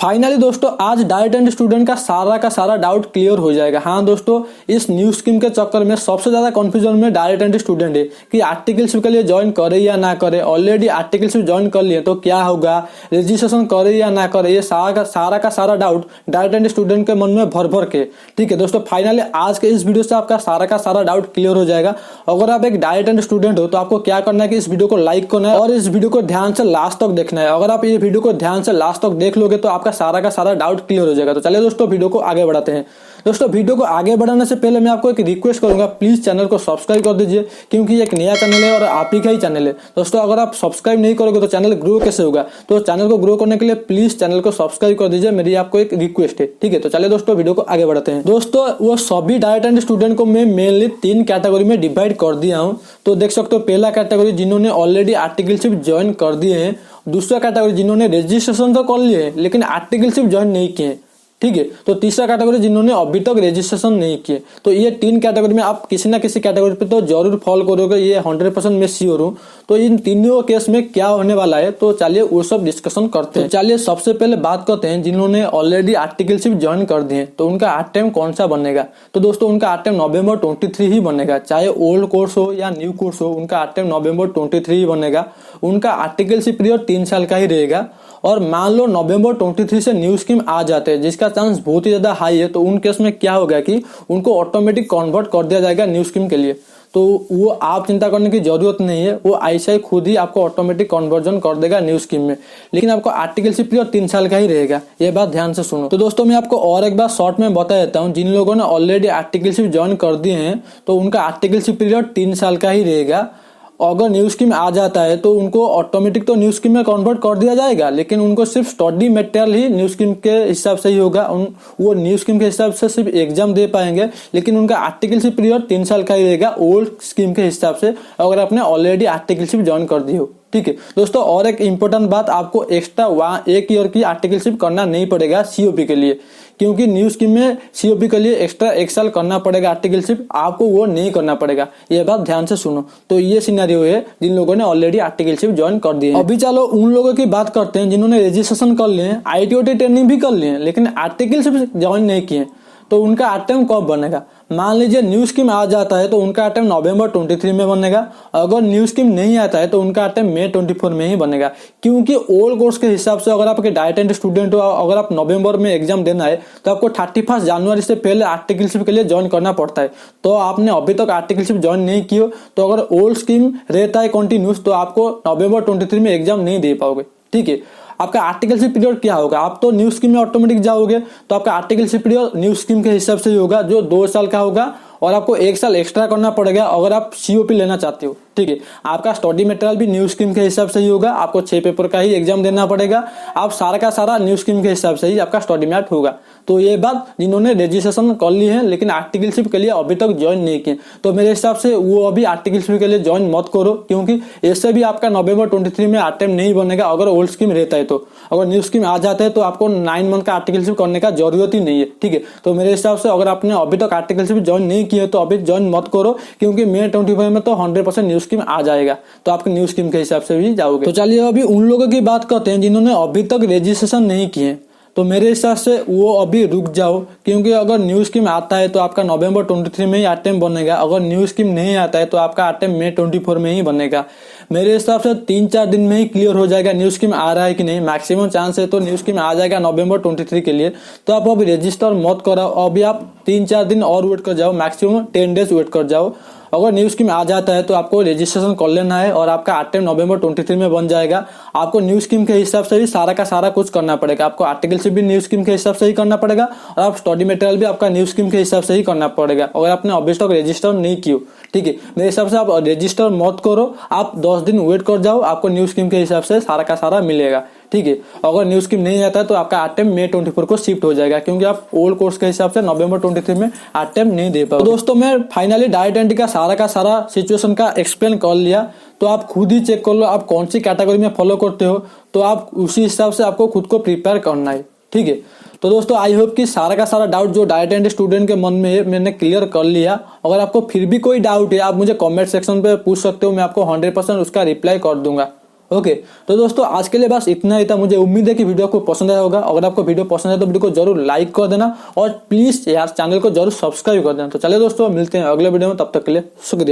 Finally दोस्तों आज diet and student का सारा डाउट क्लियर हो जाएगा। हाँ दोस्तों, इस न्यू स्कीम के चक्कर में सबसे ज्यादा कंफ्यूजन में डाइट एंड स्टूडेंट है कि आर्टिकलशिप के लिए ज्वाइन करे या ना करे। ऑलरेडी आर्टिकलशिप ज्वाइन कर लिए तो क्या होगा, रजिस्ट्रेशन करे या ना करे, ये सारा का सारा डाउट डाइट एंड स्टूडेंट के मन में भर भर के। ठीक है दोस्तों, फाइनली आज के इस वीडियो से आपका सारा डाउट क्लियर हो जाएगा। अगर आप एक डाइट एंड स्टूडेंट हो तो आपको क्या करना है कि इस वीडियो को लाइक करना है और इस वीडियो को ध्यान से लास्ट तक देखना है। अगर आप ये वीडियो को ध्यान से लास्ट तक देख लोगे तो आपका सारा का सारा डाउट क्लियर हो जाएगा। तो चलिए दोस्तों वीडियो को आगे बढ़ाते हैं। दोस्तों वीडियो को आगे बढ़ाने से पहले मैं आपको एक रिक्वेस्ट करूंगा, प्लीज चैनल को सब्सक्राइब कर दीजिए क्योंकि ये एक नया चैनल है और आप ही का ही चैनल है। दोस्तों अगर आप सब्सक्राइब नहीं करोगे तो चैनल ग्रो कैसे होगा। तो चैनल को ग्रो करने के लिए प्लीज चैनल को सब्सक्राइब कर दीजिए, मेरी आपको एक रिक्वेस्ट है। ठीक है, तो चलिए दोस्तों वीडियो को आगे बढ़ाते हैं। दोस्तों वो सभी डाइट एंड स्टूडेंट को मैं मेनली 3 कैटेगरी में डिवाइड कर दिया हूँ। तो देख सकते हो, पहला कैटेगरी जिन्होंने ऑलरेडी आर्टिकलशिप ज्वाइन कर दिए हैं, दूसरा कैटेगरी जिन्होंने रजिस्ट्रेशन तो कर लिए लेकिन आर्टिकलशिप ज्वाइन नहीं किए। ठीक है, तो तीसरा कैटेगरी जिन्होंने अभी तक रजिस्ट्रेशन नहीं किए। तो ये 3 कैटेगरी में आप किसी ना किसी कैटेगरी पे तो जरूर फॉलो करोगे, ये 100% मैं श्योर हूँ। तो इन तीनों केस में क्या होने वाला है तो चलिए वो सब डिस्कशन करते हैं। चलिए सबसे पहले बात करते हैं जिन्होंने ऑलरेडी आर्टिकलशिप ज्वाइन कर दिए तो उनका आर्ट कौन सा बनेगा। तो दोस्तों उनका आर्ट November 23 ही बनेगा, चाहे ओल्ड कोर्स हो या न्यू कोर्स हो, उनका आर्ट November 23 ही बनेगा। उनका आर्टिकलशिप पीरियड 3 साल का ही रहेगा। और मान लो November 23 से न्यू स्कीम आ जाते हैं जिसका चांस बहुत ही ज्यादा हाई है, तो उन केस में क्या होगा कि उनको ऑटोमेटिक कन्वर्ट कर दिया जाएगा न्यू स्कीम के लिए। तो वो आप चिंता करने की जरूरत नहीं है, वो आईसीआई खुद ही आपको ऑटोमेटिक कन्वर्जन कर देगा न्यू स्कीम में। लेकिन आपको आर्टिकलशिप पीरियड 3 साल का ही रहेगा, ये बात ध्यान से सुनो। तो दोस्तों मैं आपको और एक बार शॉर्ट में बता देता हूँ, जिन लोगों ने ऑलरेडी आर्टिकलशिप ज्वाइन कर दिए हैं तो उनका आर्टिकलशिप पीरियड 3 साल का ही रहेगा। अगर न्यू स्कीम आ जाता है तो उनको ऑटोमेटिक तो न्यू स्कीम में कन्वर्ट कर दिया जाएगा, लेकिन उनको सिर्फ स्टडी मटेरियल ही न्यू स्कीम के हिसाब से ही होगा। वो न्यू स्कीम के हिसाब से सिर्फ एग्जाम दे पाएंगे, लेकिन उनका आर्टिकलशिप पीरियड 3 साल का ही रहेगा ओल्ड स्कीम के हिसाब से, अगर आपने ऑलरेडी आर्टिकलशिप ज्वाइन कर दी हो। ठीक है दोस्तों, और एक इंपॉर्टेंट बात, आपको एक्स्ट्रा 1 ईयर की आर्टिकलशिप करना नहीं पड़ेगा सीओपी के लिए, क्योंकि न्यू स्कीम में सीओपी के लिए एक्स्ट्रा 1 साल करना पड़ेगा आर्टिकलशिप, आपको वो नहीं करना पड़ेगा। ये बात ध्यान से सुनो। तो ये सिनेरियो है जिन लोगों ने ऑलरेडी आर्टिकलशिप ज्वाइन कर दिए। अभी चलो उन लोगों की बात करते हैं जिन्होंने रजिस्ट्रेशन कर लिए, आईटीओटी ट्रेनिंग भी कर लिए लेकिन आर्टिकलशिप ज्वाइन नहीं किए। तो उनका आर्टम कब बनेगा। मान लीजिए न्यू स्कीम आ जाता है तो उनका आर्टम November 23 में बनेगा। अगर न्यू स्कीम नहीं आता है तो उनका आर्टम May 24 में ही बनेगा, क्योंकि ओल्ड कोर्स के हिसाब से अगर आपके डाइट एंड स्टूडेंट हो, अगर आप नवंबर में एग्जाम देना है तो आपको 31 जनवरी से पहले आर्टिकलशिप के लिए ज्वाइन करना पड़ता है। तो आपने अभी तक आर्टिकलशिप ज्वाइन नहीं की हो तो अगर ओल्ड स्कीम रहता है कंटिन्यूस तो आपको November 23 में एग्जाम नहीं दे पाओगे। ठीक है, आपका आर्टिकलशिप पीरियड क्या होगा, आप तो न्यू स्कीम में ऑटोमेटिक जाओगे तो आपका आर्टिकलशिप पीरियड न्यू स्कीम के हिसाब से ही होगा, जो 2 साल का होगा और आपको 1 साल एक्स्ट्रा करना पड़ेगा अगर आप सीओपी लेना चाहते हो। ठीक है, आपका स्टडी मटेरियल भी न्यू स्कीम के हिसाब से ही होगा, आपको 6 पेपर का ही एग्जाम देना पड़ेगा। आप सारा का सारा न्यू स्कीम के हिसाब से ही आपका स्टडी मैट होगा। तो ये बात जिन्होंने रजिस्ट्रेशन कर ली है लेकिन आर्टिकलशिप के लिए अभी तक ज्वाइन नहीं किए, तो मेरे हिसाब से वो अभी आर्टिकलशिप के लिए ज्वाइन मत करो, क्योंकि इससे भी आपका November 23 में आर्टम नहीं बनेगा अगर ओल्ड स्कीम रहता है। तो अगर न्यू स्कीम आ जाता है तो आपको 9 मंथ का आर्टिकलशिप करने का जरूरत ही नहीं है। ठीक है, तो मेरे हिसाब से अगर आपने अभी तक आर्टिकलशिप ज्वाइन नहीं किया तो अभी ज्वाइन मत करो, क्योंकि May 25 में तो 100% न्यू स्कीम आ जाएगा, तो आपके न्यू स्कीम के हिसाब से भी जाओगे। तो चलिए अभी उन लोगों की बात करते हैं जिन्होंने अभी तक रजिस्ट्रेशन नहीं किए। तो मेरे हिसाब से वो अभी रुक जाओ, क्योंकि अगर न्यू स्कीम आता है तो आपका November 23 में ही आर्टम बनेगा। अगर न्यू स्कीम नहीं आता है तो आपका आर्टम May 24 में ही बनेगा। मेरे हिसाब से 3-4 दिन में ही क्लियर हो जाएगा न्यू स्कीम आ रहा है कि नहीं। मैक्सिमम चांस है तो न्यू स्कीम आ जाएगा November 23 के लिए। तो आप अभी रजिस्टर मत कराओ, अभी आप 3-4 दिन और वेट कर जाओ, मैक्सिमम 10 डेज वेट कर जाओ। अगर न्यू स्कीम आ जाता है तो आपको रजिस्ट्रेशन कर लेना है और आपका आर्टम November 23 में बन जाएगा। आपको न्यू स्कीम के हिसाब से ही सारा का सारा कुछ करना पड़ेगा, आपको आर्टिकलशिप भी न्यू स्कीम के हिसाब से ही करना पड़ेगा और आप स्टडी मटेरियल भी आपका न्यू स्कीम के हिसाब से ही करना पड़ेगा, अगर आपने अभी तक रजिस्टर नहीं किया। ठीक है, मेरे हिसाब से आप रजिस्टर मत करो, आप 10 दिन वेट कर जाओ, आपको न्यू स्कीम के हिसाब से सारा का सारा मिलेगा। ठीक है, अगर न्यू स्कीम नहीं आता है तो आपका आर्टम May 24 को शिफ्ट हो जाएगा, क्योंकि आप ओल्ड कोर्स के हिसाब से November 23 में आर्टम नहीं दे पाओगे। तो दोस्तों मैं फाइनली डाइट एंड का सारा सिचुएशन का एक्सप्लेन कर लिया, तो आप खुद ही चेक कर लो आप कौन सी कैटेगरी में फॉलो करते हो, तो आप उसी हिसाब से आपको खुद को प्रिपेयर करना है। ठीक है, तो दोस्तों आई होप कि सारा का सारा डाउट जो डाइट एंड स्टूडेंट के मन में है मैंने क्लियर कर लिया। अगर आपको फिर भी कोई डाउट है आप मुझे कमेंट सेक्शन पे पूछ सकते हो, मैं आपको 100% उसका रिप्लाई कर दूंगा। ओके तो दोस्तों आज के लिए बस इतना ही था। मुझे उम्मीद है कि वीडियो आपको पसंद आया होगा। अगर आपको वीडियो पसंद है तो वीडियो को जरूर लाइक कर देना और प्लीज यार चैनल को जरूर सब्सक्राइब कर देना। तो चलिए दोस्तों मिलते हैं अगले वीडियो में, तब तक के लिए शुक्रिया।